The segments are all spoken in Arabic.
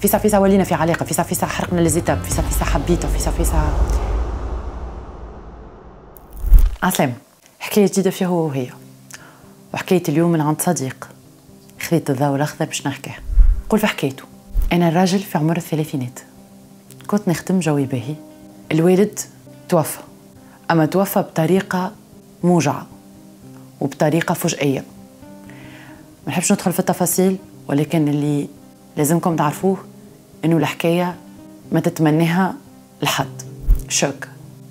فيسا فيسا ولينا في علاقة، فيسا فيسا حرقنا ليزيتاب، فيسا فيسا حبيته، فيسا فيسا. عسلامة. حكاية جديدة فيها هو وهي، وحكاية اليوم من عند صديق خذيت الضوء الأخضر باش نحكيها. قول في حكايته. أنا راجل في عمر الثلاثينات، كنت نخدم جوي باهي، الوالد توفى، أما توفى بطريقة موجعة وبطريقة فجائية. ما نحبش ندخل في التفاصيل، ولكن اللي لازمكم تعرفوه إنه الحكاية ما تتمنيها لحد.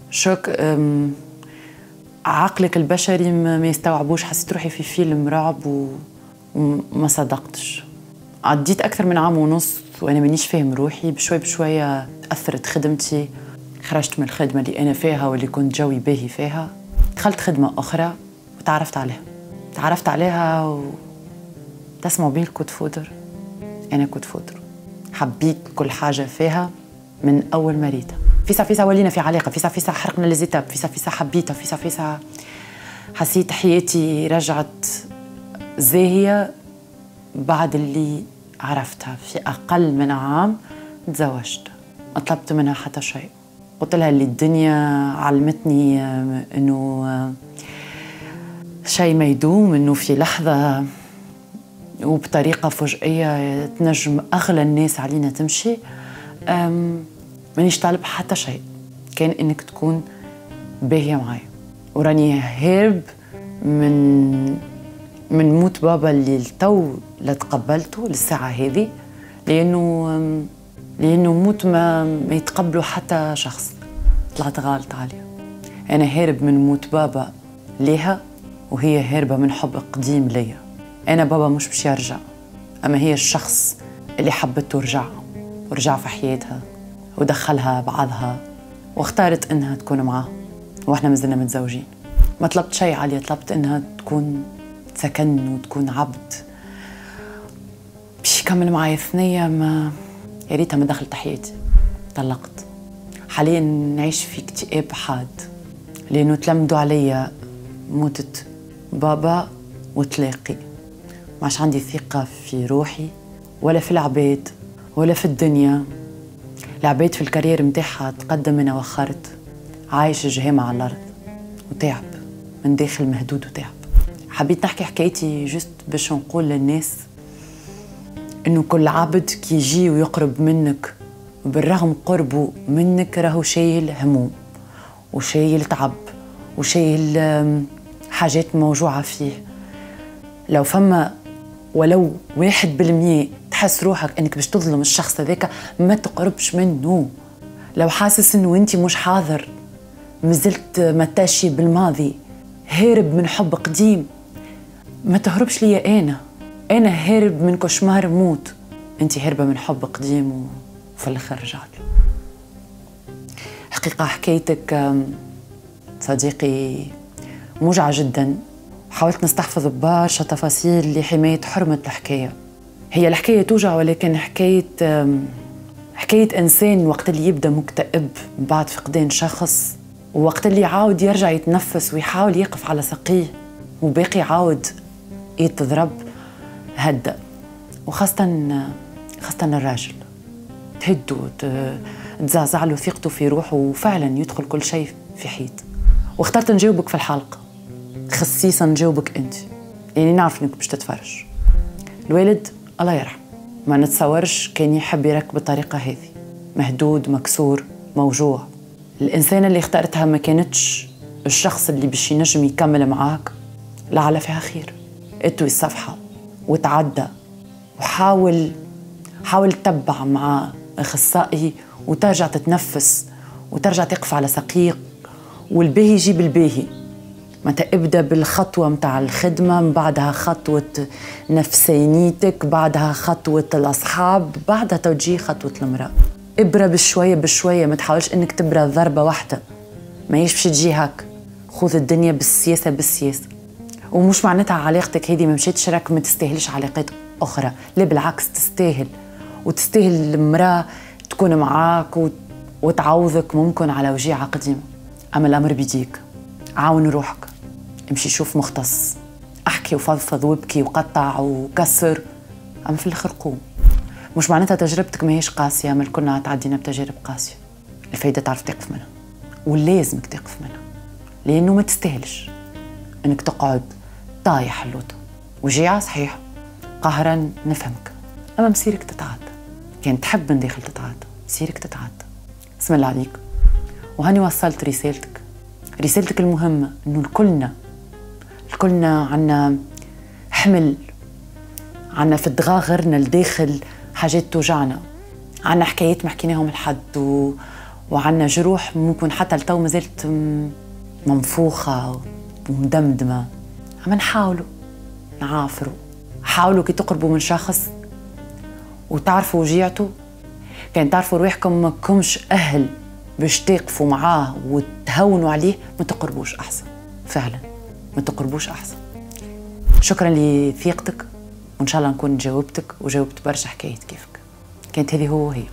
شوك عقلك البشري ما يستوعبوش. حسيت روحي في فيلم رعب وما صدقتش. عديت أكثر من عام ونص وأنا مانيش فاهم روحي. بشوي بشوية تأثرت خدمتي، خرجت من الخدمة اللي أنا فيها واللي كنت جوي باهي فيها، دخلت خدمة أخرى وتعرفت عليها تسمعوا بيه الكود فودر. أنا كود فودر، حبيت كل حاجة فيها من أول ما ريتها. فيسا فيسا ولينا في علاقة، فيسا فيسا حرقنا ليزيتاب، فيسا فيسا حبيته، فيسا فيسا حسيت حياتي رجعت زاهية بعد اللي عرفتها. في أقل من عام تزوجت، ما طلبت منها حتى شيء. قلت لها اللي الدنيا علمتني إنه شيء ما يدوم، إنه في لحظة وبطريقة فجائية تنجم أغلى الناس علينا تمشي. مانيش طالب حتى شيء، كان إنك تكون باهية معايا. وراني هارب من موت بابا اللي التو لا تقبلته للساعة هذه، لأنه موت ما يتقبله حتى شخص. طلعت غالط عليه. أنا هارب من موت بابا ليها، وهي هاربة من حب قديم ليا. أنا بابا مش باش يرجع، أما هي الشخص اللي حبته ورجع في حياتها ودخلها بعضها واختارت إنها تكون معاه، وإحنا مازلنا متزوجين. ما طلبت شيء عليها، طلبت إنها تكون سكن وتكون عبد باش يكمل معايا ثنية. ما يا ريتها ما دخلت حياتي، طلقت. حاليا نعيش في اكتئاب حاد، لأنه تلمدوا عليا موتة بابا وتلاقي. ما عادش عندي ثقة في روحي ولا في العباد ولا في الدنيا. العباد في الكارير متاعها تقدم أنا وخرت، عايش جهامة على الأرض وتعب من داخل مهدود وتعب. حبيت نحكي حكايتي جست باش نقول للناس إنه كل عبد كي يجي ويقرب منك بالرغم قربه منك راهو شايل هموم وشايل تعب وشايل حاجات موجوعة فيه. لو فما ولو 1% تحس روحك انك باش تظلم الشخص هذاك، ما تقربش منه. لو حاسس انه انت مش حاضر، مازلت متاشي بالماضي، هارب من حب قديم، ما تهربش ليا. انا هارب من كشمار موت، انت هاربه من حب قديم وفي الاخر رجعت. حقيقه حكايتك صديقي موجعه جدا. حاولت نستحفظ برشا تفاصيل لحمايه حرمه الحكايه. هي الحكايه توجع، ولكن حكايه انسان وقت اللي يبدا مكتئب بعد فقدان شخص، ووقت اللي عاود يرجع يتنفس ويحاول يقف على ساقيه وباقي عاود يتضرب، هدأ. وخاصة الراجل تهد وتزعزع له ثقته في روحه، وفعلا يدخل كل شيء في حيط. واخترت نجاوبك في الحلقة، خصيصا نجاوبك انت، يعني نعرف انك باش تتفرج. الوالد الله يرحم، ما نتصورش كان يحب يركب بالطريقة هذه، مهدود مكسور موجوع. الإنسانة اللي اخترتها ما كانتش الشخص اللي باش ينجم يكمل معاك، لعل فيها خير. اتوي الصفحة وتعدى، وحاول تتبع مع أخصائي وترجع تتنفس وترجع تقف على ساقيك، والباهي يجيب الباهي. متى ابدأ بالخطوة متاع الخدمة، من بعدها خطوة نفسانيتك، بعدها خطوة الأصحاب، بعدها توجيه خطوة المرأة. ابرة بشوية بشوية، ما تحاولش انك تبرى ضربة واحدة، ما يشبش تجي هاك. خذ الدنيا بالسياسة. ومش معناتها علاقتك هذه ما مشيتش راك ما تستاهلش علاقات أخرى، لا بالعكس تستاهل، وتستاهل المرأة تكون معاك وتعوضك ممكن على وجيعة قديمة. أما الأمر بيديك، عاون روحك، امشي شوف مختص، احكي وفضفض وابكي وقطع وكسر، أما في الآخر قوم. مش معناتها تجربتك ماهيش قاسية، ما كنا تعدينا بتجارب قاسية. الفايدة تعرف تقف منها، ولازمك تقف منها، لأنه ما تستاهلش إنك تقعد طايح اللوطة وجيعة. صحيح قهرا نفهمك، أما مسيرك تتعدى. كان تحب من داخل تتعدى، مسيرك تتعدى. بسم الله عليك. وهاني وصلت رسالتك المهمة، إنه الكلنا عنا حمل، عنا في دغاغرنا لداخل حاجات توجعنا، عنا حكايات ما حكيناهم لحد، وعنا جروح ممكن حتى لتو ما زالت منفوخة ومدمدمة. أما نحاولوا نعافروا، حاولوا كي تقربوا من شخص وتعرفوا وجيعته، كان تعرفوا رواحكم ما كمش أهل باش تقفوا معاه وتهونوا عليه، ما تقربوش أحسن. فعلا ما تقربوش أحسن. شكرا لثقتك، وإن شاء الله نكون جاوبتك وجاوبت برشا حكايات كيفك. كانت هذه هي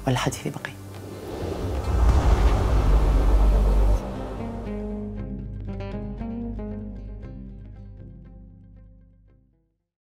والحديث بقي.